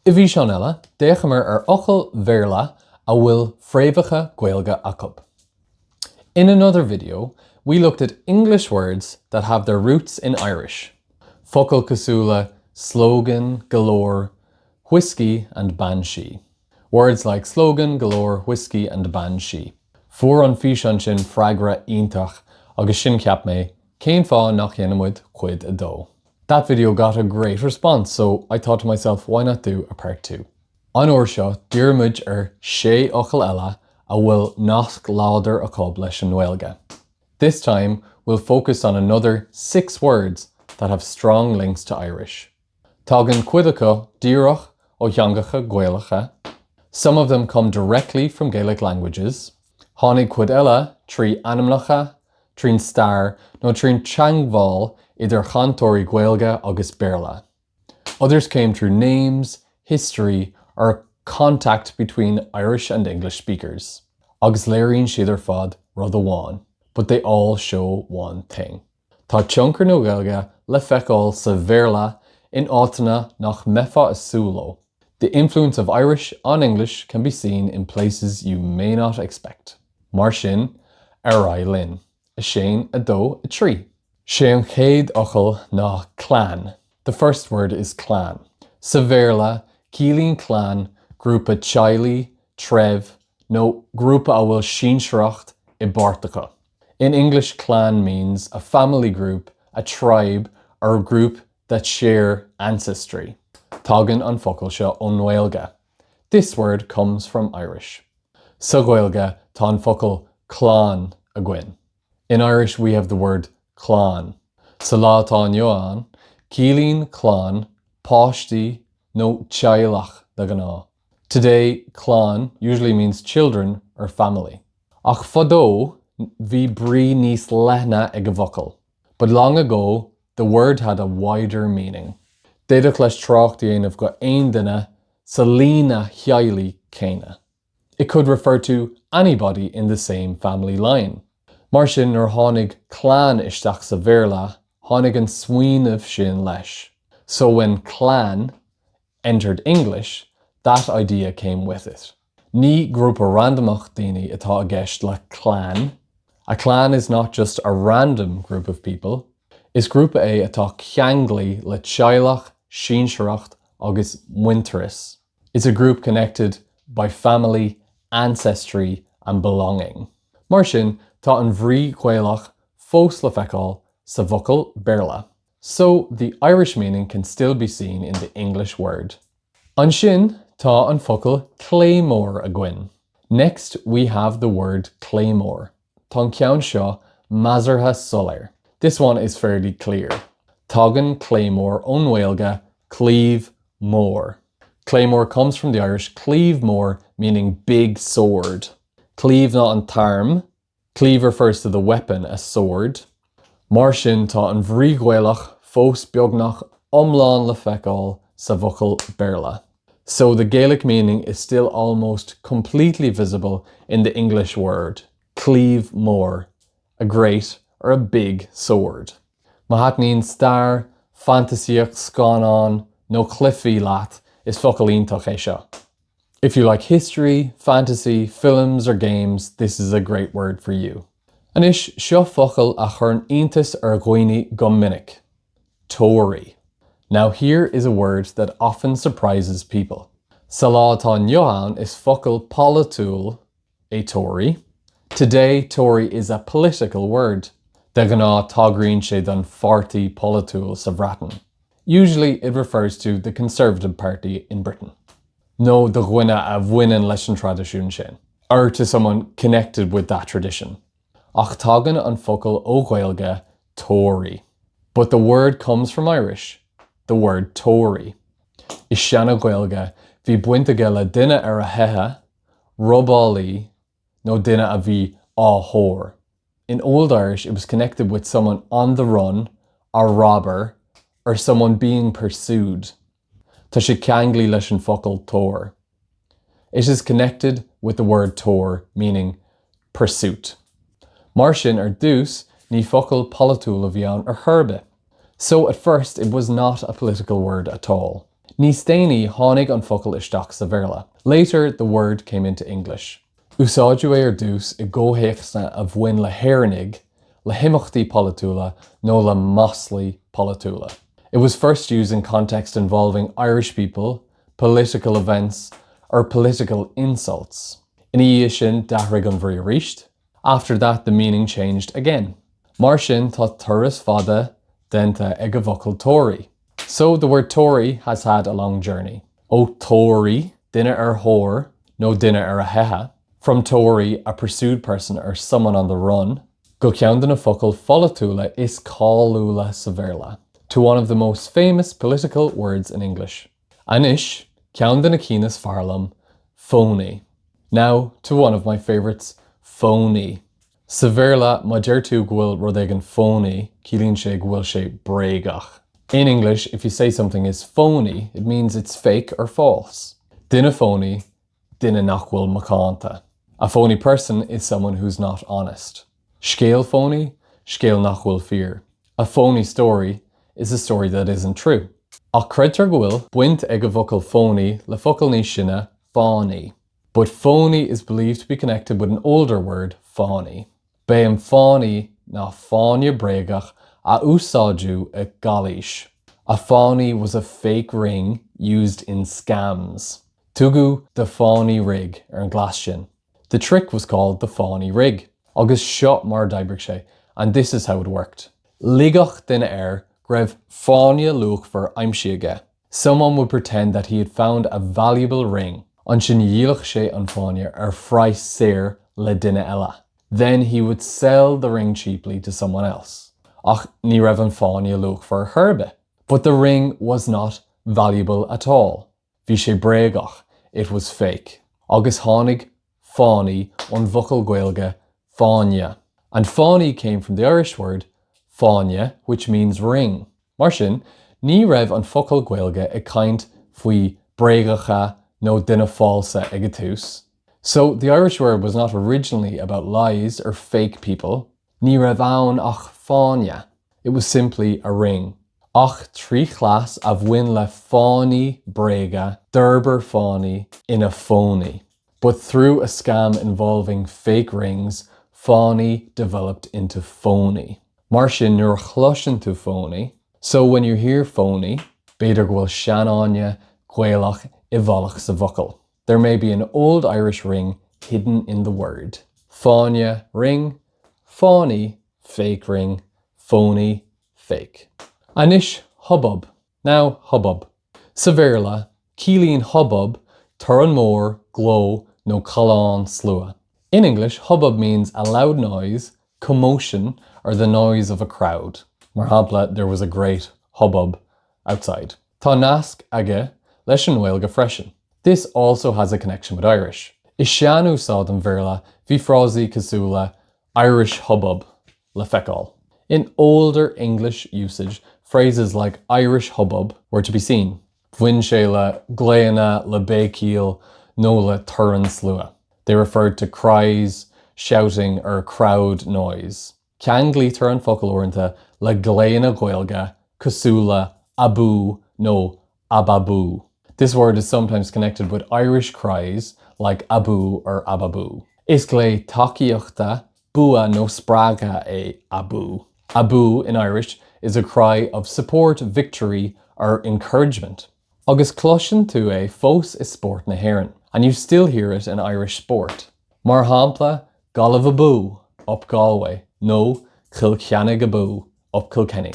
I bhí seán eile, déachimar ochel bhéarla a bhfuil fréamhacha gaeilge acu. In another video, we looked at English words that have their roots in Irish. Focal cosúla, slogan, galore, whiskey and banshee. Words like slogan, galore, whiskey and banshee. Fuair an fís an sin freagra iontach agus sin ceap mé, cén fá nach dhéanamid cuid a dó. That video got a great response, so I thought to myself, why not do a part 2? An uair seo, diarmuid sé ochel eile a bhfuil nach láidir acu leis an Gaeilge. This time, we'll focus on another 6 words that have strong links to Irish. Tágann cuid acu díreach ó theangacha Gaeilge. Some of them come directly from Gaelic languages. Tháinig cuid eile trí ainmneacha, trín star, nó trín teangmháil idir Tory Gaeilge agus béarla. Others came through names, history, or contact between Irish and English speakers. Agus léiríonn siad ar fad rud amháin, but they all show one thing. Tá tionchar nó Gaeilge le feiceáil sa bhéarla in áiteanna nach mefa asúló. The influence of Irish on English can be seen in places you may not expect. Mar sin, linn, a séin, a dó, a trí. Sé an chéad ochel ná clann. The first word is clann. Sa bhéarla, cílíonn clann grúpa teaghlaigh, treibh, nó grúpa a bhfuil sinsreacht I bpáirteacha. In English, clan means a family group, a tribe, or a group that share ancestry. Tágann an focal seo ón Gaeilge. This word comes from Irish. Sa Gaeilge tá an focal clann a gcuin. In Irish, we have the word clann. Sa lá atá inniu, cílíonn clann, páistí, nó teaghlaigh de gná. Today, clann usually means children or family. Ach fadó, bhí brí níos leithne ag a bhocal. But long ago, the word had a wider meaning. D'éadach leis trácht dhéanamh go aon duine sa líne theaghlaigh céine. It could refer to anybody in the same family line. Mar sin nuair tháinig clann isteach sa bhéarla, tháinig an smaoinemh sin leis. So when clann entered English, that idea came with it. Ní grúpa randomach daoine atá a gceist le clann. A clan is not just a random group of people. Is grúpa é atá ceanglaigh le teaghlaigh, sinsreacht agus muinteras. It's a group connected by family, ancestry and belonging. Mar sin, tá an bhrí Gaelach fós le feiceáil sa bhocal béarla. So the Irish meaning can still be seen in the English word. An sin, tá an focal Claymore a gcuin. Next, we have the word Claymore. Tá an ceann seo Mazartha Solar. This one is fairly clear. Tágann Claymore ón Gaeilge cleave mór. Claymore comes from the Irish cleave mór, meaning big sword. Cleave ná an term. Cleave refers to the weapon, a sword. Mar sin tá an bhrí Gaelach fós beagnach omláin le feiceáil sa bhocal béarla. So the Gaelic meaning is still almost completely visible in the English word. Cleave mór, a great or a big sword. Mahatnín star, fantasiach scanán, no cliffy lat is focalíntach é seo. If you like history, fantasy, films or games, this is a great word for you. Anis seo focal a churn iontas ghoine go minic. Tory. Now here is a word that often surprises people. Sa lá atá inniu is focal polatool, a Tory. Today, Tory is a political word. De gná tágraíonn sé don Forty polatool sa bhreatain. Usually it refers to the Conservative Party in Britain. No de ghuine a bhaineann leis an tradiisiún sin, or to someone connected with that tradition. Ach tágann an focal ó Gaeilge Tory. But the word comes from Irish, the word Tory. Is seanna Gaeilge bhí buinte ge le duine ar a heithe, robálaí, nó duine a bhí áthóir. In Old Irish, it was connected with someone on the run, a robber, or someone being pursued. Tá sé ceanglaigh leis an focal tór. It is connected with the word tór, meaning pursuit. Mar sin ar dús, ní focal polatool a bhí ann ar herbe. So at first, it was not a political word at all. Ní stéanaí tháinig an focal isteach sa bhéarla. Later, the word came into English. Úsáidú é ar dús I ggóthaíochta a bhain le héireannig, le himachtaí politúla, nó le maslaí politúla. It was first used in context involving Irish people, political events, or political insults. In dhiaidh sin deathraigh an bhrí ríist. After that, the meaning changed again. Mar sin tá turas fada denta ag a bhocal Tory. So the word Tory has had a long journey. O Tory, duine ar thóir, nó duine ar a hetha. From Tory, a pursued person or someone on the run. Go ceann na focal folitúla is cáúla sa bhéarla, to one of the most famous political words in English. Anish, ceann na cínas farlam, phony. Now to one of my favourites, phony. Sa bhéarla, má deir tú bhfuil rud ag an phony, cílíonn sé bhfuil sé bréagach. In English, if you say something is phony, it means it's fake or false. Duine phony, duine nach bhfuil macánta. A phony person is someone who's not honest. Scéal phony, scéal nach bhfuil fear. A phony story is a story that isn't true. Ach creidtar go bhfuil buint ag a bhocal phony le focal níos sinne fáinne. But phony is believed to be connected with an older word, fáinne. Béim fáinne ná fáinne bréagach a úsáidú a galís. A fawney was a fake ring used in scams. Tugu the fawney rig ar an glas sin. The trick was called the fawney rig. Agus seo mar d'oibrigh sé, and this is how it worked. Ligach duine air greibh fáinne luach for aimsí aige. Someone would pretend that he had found a valuable ring, an sin díolach sé an fáinne ar phráith saor le duine eile. Then he would sell the ring cheaply to someone else. Ach ní raibh an fáinne luach for herbe. But the ring was not valuable at all. Bhí sé bréagach, it was fake. Agus tháinig fáinne an bhocal Gaeilge fáinne. And fáinne came from the Irish word fáinne, which means ring. Mar sin, ní raibh an focal Gaeilge ag caint faoi bréagacha nó duine fáilsa ag a tús. So the Irish word was not originally about lies or fake people. Ní raibh ann ach fáinne. It was simply a ring. Ach trí chlas a bhain le fáinne bréaga, d'urber fáinne in a phony. But through a scam involving fake rings, fáinne developed into phony. Mar sin nuair chluiseann tú phony. So when you hear phony, b'fhéidir go bhfuil seanáine Gaelach I bhealach sa bhocal. There may be an old Irish ring hidden in the word. Fáinne, ring, fáinne, fake ring, phony, fake. Anish, hubbub. Now, hubbub. Sa bhéarla, cílíonn hubbub, turan mór, glow, nó clann slua. In English, hubbub means a loud noise, commotion, or the noise of a crowd. Mar hampla, there was a great hubbub outside. Tá nasc aige leis an Gaeilge freisin. This also has a connection with Irish. Is sean úsáid an bhéarla bhí frásaí cosúla Irish hubbub le feiceáil. In older English usage, phrases like Irish hubbub were to be seen. Bhain sé le gléanna, le bécíal, nó le turan slua. They referred to cries, shouting, or crowd noise. Ceann glítear an focal orintha le gléanna Gaeilge, cosúla, abu, nó ababu. This word is sometimes connected with Irish cries like abu or ababu. Is glé takeíochta, bua nó sprága é abu. Abu in Irish is a cry of support, victory, or encouragement. Agus cloisian tú é fós is sport na hÉireann, and you still hear it in Irish sport. Mar hampla, galamh abu, up Galway, nó Kilkennig abu, up Kilkenny.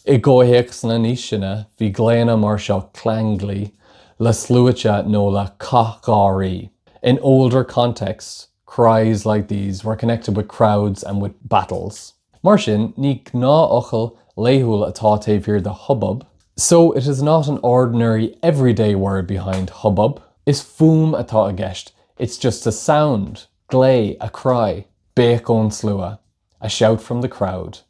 I ggóthaíoch na níos sinne, bhí gléanna mar seo clanglí, le slúite nó le tóraí. In older contexts, cries like these were connected with crowds and with battles. Mar sin, ní gná ochel léithúil atá taobh here the hubbub. So it is not an ordinary everyday word behind hubbub. Is fum atá a gceist. It's just a sound, glé, a cry, bécón slua, a shout from the crowd.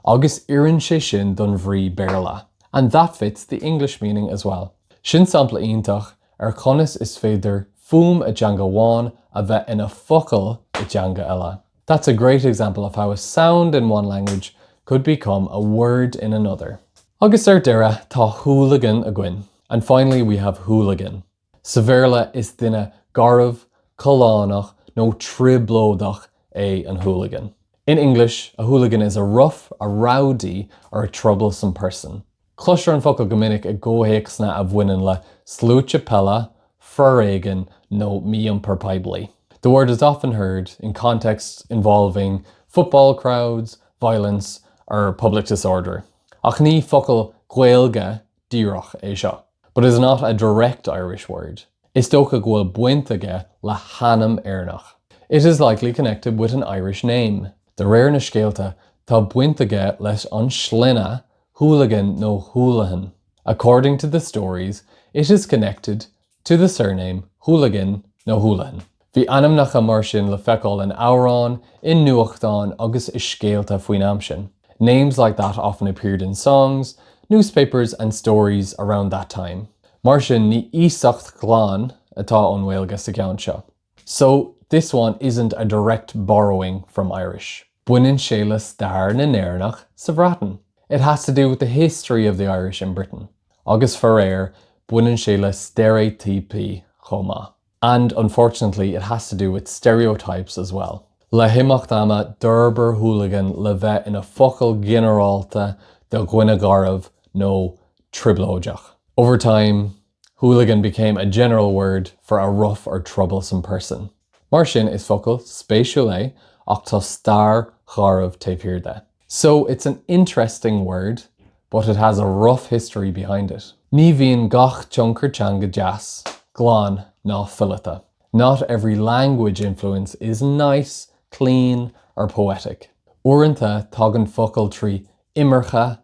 Agus iarrann sé sin don bhrí béarla. And that fits the English meaning as well. Sin sampla iontach ar conas is féidir fum a dteanga bháin a bheith ina focal I dteanga eile. That's a great example of how a sound in one language could become a word in another. Agus ar deire tá hooligan a gcuin. And finally, we have hooligan. Saverla is duine garbh, colánach, no triblódach an hooligan. In English, a hooligan is a rough, a rowdy, or a troublesome person. Cluster an focal gomininic a ggóhéicsna a bhaineann le slúite pella, foréigean nó míompar poiblí. The word is often heard in contexts involving football crowds, violence, or public disorder. Ach ní focal gaeilge díreach é seo, but is not a direct Irish word. Is dócha ghuail buinteaige le hanam éireannach. It is likely connected with an Irish name. The rare na scéalta tá buinteaige leis an sline, hooligan nó húlahan. According to the stories, it is connected to the surname Hooligan nó húlahan. Bhí anam nach mar sin le feiceáil in Amhrán, in nuachtán agus is scéalta faoin am sin. Names like that often appeared in songs, newspapers and stories around that time. Mar sin ní ísacht clann atá an bhfuilge sa gceann seo. So this one isn't a direct borrowing from Irish. Buineann sé le stair na néireannach sa bhreatain. It has to do with the history of the Irish in Britain. Agus foréir, buineann sé le stéréitíopaí chomh. And unfortunately, it has to do with stereotypes as well. Le himach dama d'urber hooligan le bheith ina focal generalta de ghuine garbh nó triblóideach. Over time, hooligan became a general word for a rough or troublesome person. Mar sin is focal spéisiúil é ach tá stair garbh taobh. So it's an interesting word, but it has a rough history behind it. Ní bhíonn gach tionchar teanga deas, glán ná fillata. Not every language influence is nice, clean, or poetic. Uaireanta tagann focal trí imircha,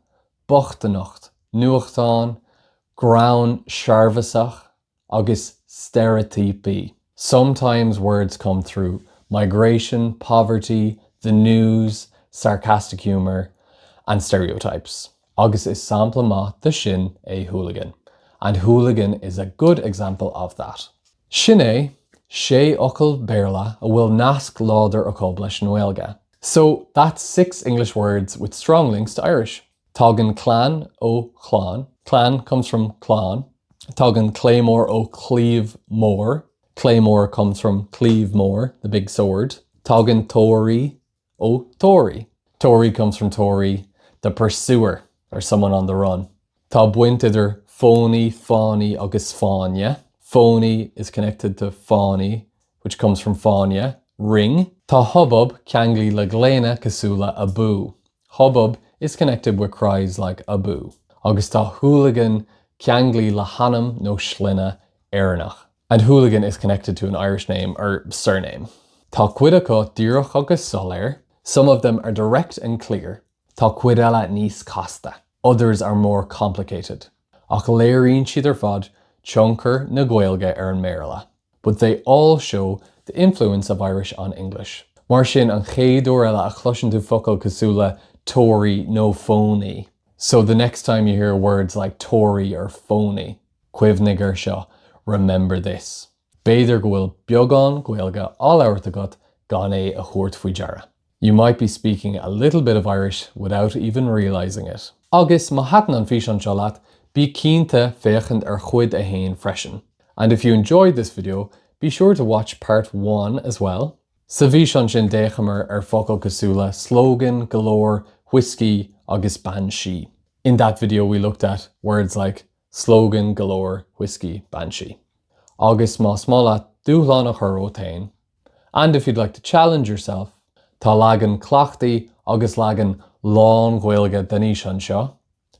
bochtanacht, nuachtán, ground sharvasach, agus stereotypy. Sometimes words come through migration, poverty, the news, sarcastic humor, and stereotypes. Agus is sampla ma the sin a hooligan. And hooligan is a good example of that. Sinné, sé ocail béarla a bhfuil nasc láidir ó leis an bhfuilge. So that's 6 English words with strong links to Irish. Tágann clann ó clann. Clann comes from clann. Tágann Claymore ó claíomh. Claymore comes from Claymore, the big sword. Tágann Tory ó Tory. Tory comes from Tory, the pursuer, or someone on the run. Tá buint idir phony, fáinne agus fáinne. Phony is connected to fáinne, which comes from fáinne, ring. Tá hubbub ceanglí le gléine cosúla abu. Hubbub is connected with cries like abu. Agus tá hooligan ceanglí le hanam nó sline éireannach. And hooligan is connected to an Irish name or surname. Tá cuid acu díreach agus soléir. Some of them are direct and clear. Tá cuid eile níos casta. Others are more complicated. Ach léiríonn siad ar fad tionchar na Gaeilge ar an méarla. But they all show the influence of Irish on English. Mar sin an chéadúir eile a chluiseann tú focal cosúla Tory nó phony. So the next time you hear words like Tory or phony, cuimhnig ar seo, remember this. B'éidir go bhfuil beagán Gaeilge all áireamh agat gan é a chuairt faoi deara. You might be speaking a little bit of Irish without even realising it. Agus má hatan an fís an seo leat, bí cínta féachant ar chuid a haon freisin. And if you enjoyed this video, be sure to watch part 1 as well. Sa bhís an sin déichamar ar focal cosúla slogan, galore, whiskey agus banshee. In that video we looked at words like slogan, galore, whiskey, banshee. Agus má smála dúchláin a chur ó tain. And if you'd like to challenge yourself, tá leagan clachtaí agus leagan lán Gaeilge daníos an seo.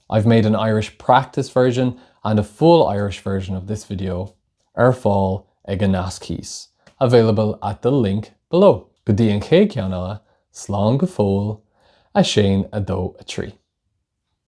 I've made an Irish practice version and a full Irish version of this video ar fáil ag an nascís, available at the link below. Go dtí an chéad ceann eile, slán go fóill, a Shane a dó a trí.